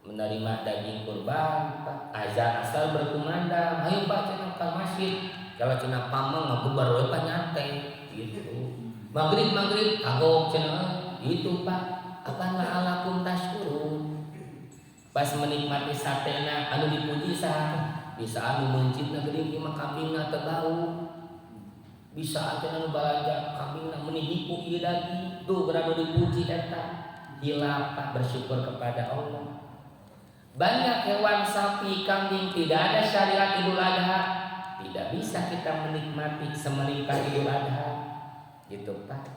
menerima daging kurban, Pak azan asal berkumandang, ayo Pak cenah ka masjid. Kalau cenah pamang ngabubar we Pak nyantai gitu. Maghrib kagok cenah gitu Pak. Apa la'allakum tashkurun. Pas menikmati satena anu dipuji saha? Bisa anu mencitna geuning imah kambingna teu bau. Bisa anu balaja kambingna menihipu ieu daging. Tuh beranu dipuji eta. Hilaf Pak bersyukur kepada Allah. Banyak hewan sapi, kambing tidak ada syariat Idul Adha, tidak bisa kita menikmati semeringkah Idul Adha, gitu Pak.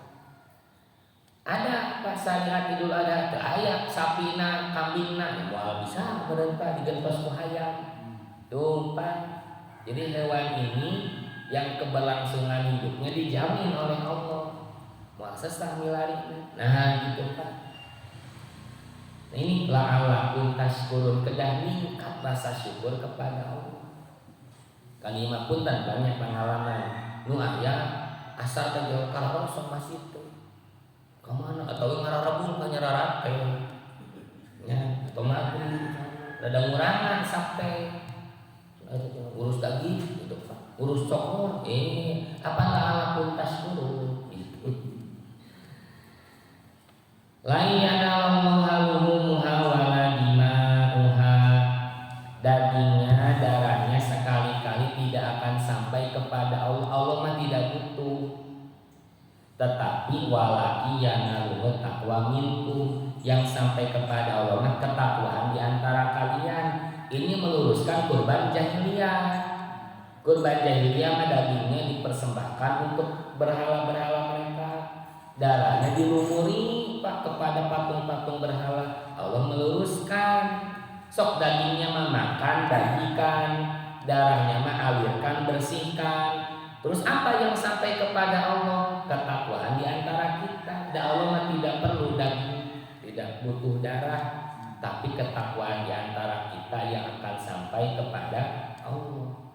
Ada Pak syariat Idul Adha, teu aya sapina, kambingna, moal bisa meureun Pak digentos ku hayam. Tuh Pak. Jadi hewan ini yang keberlangsungan hidupnya dijamin oleh Allah. Masa samilari. Nah, gitu Pak. Nah, ini la'allakum tashkurun, kedah meningkat rasa syukur kepada Allah. Kalimat pun dan banyak pengalaman. Nu aya asal teh jauh karang sama situ. Kemana atau ngararabun ka nyararate. Ya, atau mah ada ngurangan sampai urus daging gitu Pak. Urus cokor apa la'allakum tashkurun gitu. Layanallahu luhumuha wala dima'uha, dagingnya darahnya sekali-kali tidak akan sampai kepada Allah. Allah mah tidak butuh. Tetapi wala yanaluhu taqwa minkum, yang sampai kepada Allah mah ketakwaan di antara kalian. Ini meluruskan kurban jahiliyah. Kurban jahiliyah mah dagingnya dipersembahkan untuk berhala-berhala mereka. Darahnya dilumuri Pak kepada patung-patung berhala. Allah meluruskan, sok dagingnya mah makan, bagikan, darahnya mah alirkan, bersihkan. Terus apa yang sampai kepada Allah? Ketakwaan di antara kita. Allah mah tidak perlu daging, tidak butuh darah, tapi ketakwaan di antara kita yang akan sampai kepada Allah.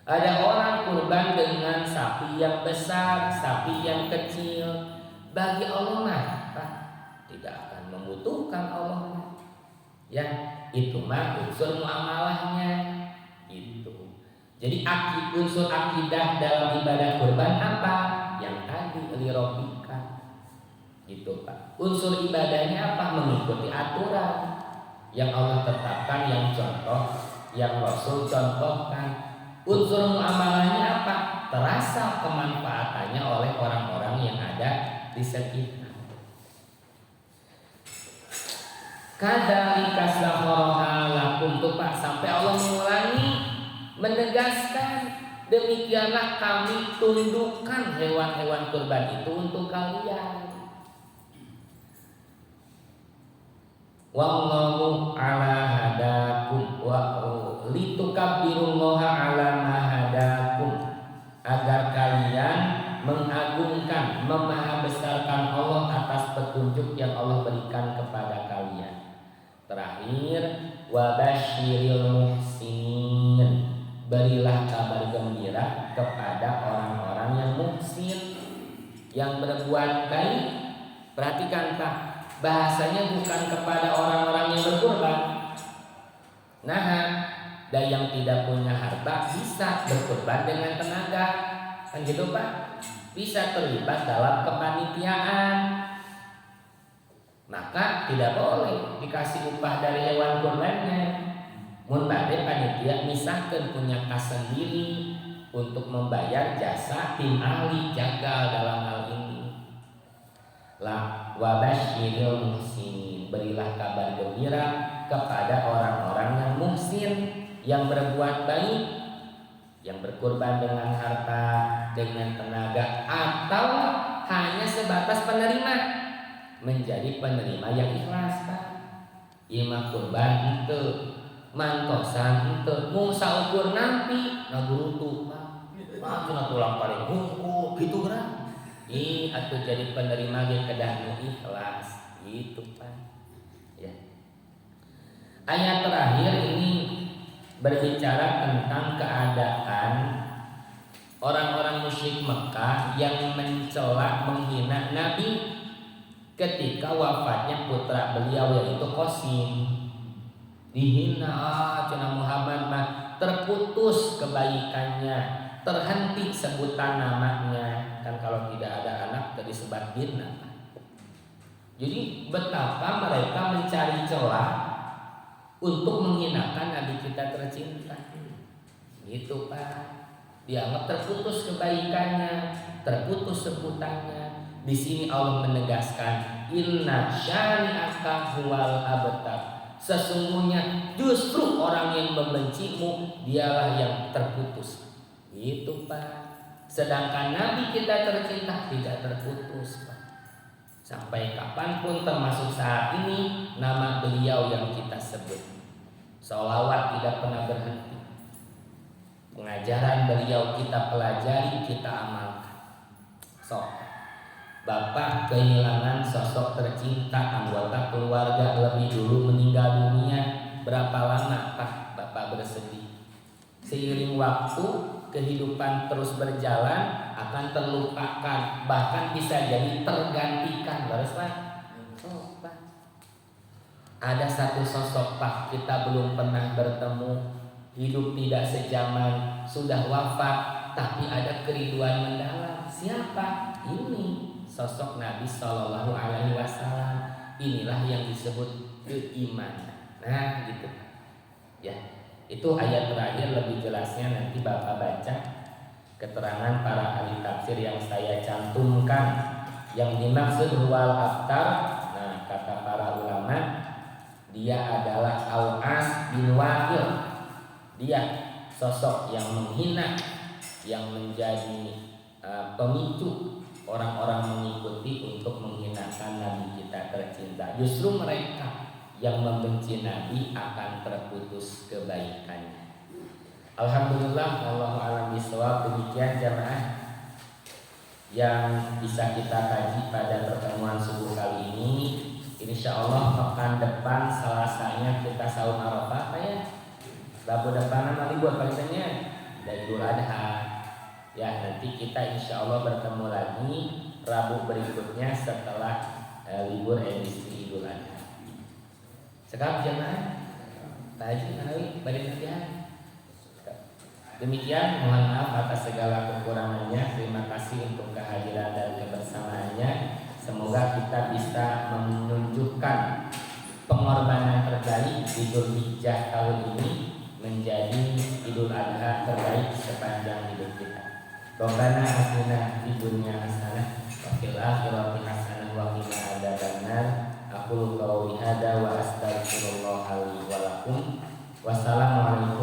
Ada orang kurban dengan sapi yang besar, sapi yang kecil. Bagi Allah mah tidak akan membutuhkan Allah. Ya, itu mah unsur muamalahnya. Itu. Jadi unsur akidah dalam ibadah kurban apa? Yang tadi lirobika. Gitu Pak. Unsur ibadahnya apa? Mengikuti aturan yang Allah tetapkan, yang contoh, yang Rasul contohkan. Unsur muamalahnya apa? Terasa kemanfaatannya oleh orang-orang yang ada di sekitar. Kadzalika sakharaha lakum tuh Pak, sampai Allah mengulangi, menegaskan, demikianlah kami tundukkan hewan-hewan kurban itu untuk kalian. Wallahu ala hadakum wa litukabbirullaha ala ma hadakum, agar kalian mengagungkan, memahabesarkan Allah atas petunjuk yang Allah berikan kepada kalian. Terakhir, wabasyiril muhsinin, berilah kabar gembira kepada orang-orang yang muhsin, yang berbuat baik. Perhatikan Pak, bahasanya bukan kepada orang-orang yang berkorban. Nah, dan yang tidak punya harta bisa berkorban dengan tenaga, kan gitu Pak? Bisa terlibat dalam kepanitiaan. Maka tidak boleh dikasih upah dari hewan kurbannya. Mun bade panitia misahkeun punya kas sendiri untuk membayar jasa tim ahli jagal dalam hal ini. La wabasyiril muhsinin, berilah kabar gembira kepada orang-orang yang muhsin, yang berbuat baik, yang berkorban dengan harta, dengan tenaga, atau hanya sebatas penerima, menjadi penerima yang ikhlas Pak. Imah kurban itu mantosan itu musa ukur nanti ngagurutu Pak cuma tulang paling gitu kan. Atau jadi penerima yang kedah ikhlas gitu Pak. Ya. Ayat terakhir ini berbicara tentang keadaan orang-orang musyrik Mekah yang mencela, menghina Nabi ketika wafatnya putra beliau yaitu Qasim. Dihina, cenah Muhammad mah terputus kebaikannya, terhenti sebutan namanya. Kan kalau tidak ada anak tadi sebat birna. Jadi betapa mereka mencari celah untuk menghinakan Nabi kita tercinta. Gitu Pak. Dianggap terputus kebaikannya, terputus sebutannya. Di sini Allah menegaskan, inna syani'aka huwal abtar. Sesungguhnya justru orang yang membencimu dialah yang terputus. Gitu Pak. Sedangkan Nabi kita tercinta tidak terputus Pak. Sampai kapanpun termasuk saat ini nama beliau yang kita sebut. Sholawat tidak pernah berhenti. Pengajaran beliau kita pelajari, kita amalkan. Sok, Bapak kehilangan sosok tercinta anggota keluarga, lebih dulu meninggal dunia. Berapa lama Pak Bapak bersedih? Seiring waktu, kehidupan terus berjalan, akan terlupakan, bahkan bisa jadi tergantikan. Baris Pak? Oh, Pak. Ada satu sosok Pak, kita belum pernah bertemu, hidup tidak sejaman, sudah wafat, tapi ada kerinduan mendalam. Siapa? Ini sosok Nabi Shallallahu Alaihi Wasallam. Inilah yang disebut keimanan. Nah, gitu. Ya, itu ayat terakhir, lebih jelasnya nanti Bapak baca keterangan para ahli tafsir yang saya cantumkan. Yang dimaksud huwal abtar, nah kata para ulama, dia adalah Al-As bin Wa'il. Dia sosok yang menghina, yang menjadi pemicu orang-orang mengikuti untuk menghinakan Nabi kita tercinta. Justru mereka yang membenci Nabi akan terputus kebaikannya. Alhamdulillah, wallahu a'lam bishawab. Demikian jamaah yang bisa kita kaji pada pertemuan subuh kali ini. Insya Allah pekan depan Selasanya kita saum Arafah ya. Rabu depan nanti buat palisanya dan Idul Adha. Ya, nanti kita insya Allah bertemu lagi Rabu berikutnya setelah libur edisi Idul Adha. Sekarang jemaah Taji Nawawi Badinatian. Demikian, mohon maaf atas segala kekurangannya. Terima kasih untuk kehadiran dan kebersamaannya. Semoga kita bisa menunjukkan pengorbanan terbaik di Dzulhijjah tahun ini menjadi Idul Adha terbaik sepanjang hidup kita. Rabbana atina fid dunya hasanah wa fil akhirati hasanah wa qina adzabannar. Aqulu qawli hadza wa astaghfirullah li wa lakum. Wassalamualaikum